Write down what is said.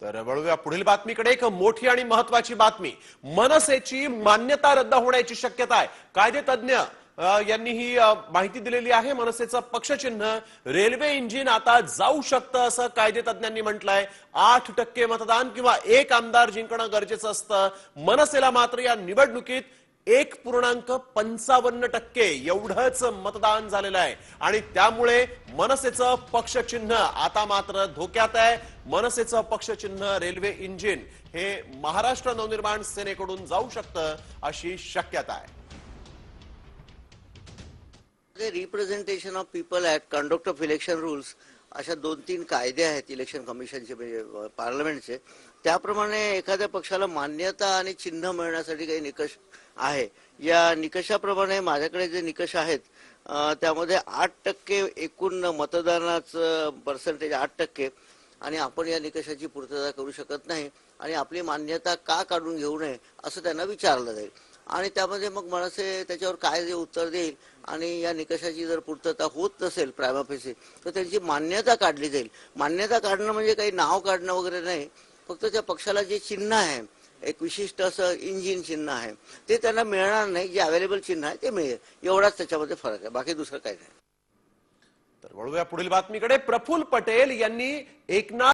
तर वळूया पुढील बातमीकडे। एक मोठी आणि महत्त्वाची बातमी, मनसेची मान्यता रद्द होण्याची शक्यता आहे। कायदेतज्ञ यांनी ही माहिती दिलेली आहे। मनसेचं पक्षचिन्ह रेल्वे इंजिन आता जाऊ शकतं असं कायदेतज्ञांनी म्हटलंय। 8% मतदान किंवा एक आमदार जिंकणं गरजेचं असतं। मनसेला मात्र या निवडणुकीत 1.55% एवढंच मतदान झालेलं आहे आणि त्यामुळे मनसेचं पक्षचिन्ह आता मात्र धोक्यात आहे। मनसेचं पक्षचिन्ह रेल्वे इंजिन हे महाराष्ट्र नवनिर्माण सेनेकडून जाऊ शकतं अशी शक्यता आहे। Representation of people act, conduct of election rules अशा 2-3 कायदे आहेत इलेक्शन कमिशनचे, म्हणजे पार्लमेंटचे। त्याप्रमाणे एखाद्या पक्षाला मान्यता आणि चिन्ह मिळण्यासाठी काही निकष आहे। या निकषाप्रमाणे माझ्याकडे जे निकष आहेत त्यामध्ये 8% एकूण मतदानाचं पर्सेंटेज 8%, आणि आपण या निकषाची पूर्तता करू शकत नाही आणि आपली मान्यता का काढून घेऊ नये असं त्यांना विचारलं जाईल आणि त्यामध्ये मग मनसे त्याच्यावर काय जे उत्तर देईल आणि या निकषाची जर पूर्तता होत नसेल प्रायमा फेसी तर त्यांची मान्यता काढली जाईल। मान्यता काढणं म्हणजे काही नाव काढणं वगैरे नाही, फक्त त्या पक्षाला जे चिन्ह आहे, एक विशिष्ट असं इंजिन चिन्ह आहे, ते त्यांना मिळणार नाही। जे अवेलेबल चिन्ह आहे ते मिळेल, एवढाच त्याच्यामध्ये फरक आहे, बाकी दुसरं काही नाही। तर वळूया पुढील बातमीकडे। प्रफुल्ल पटेल यांनी एकनाथ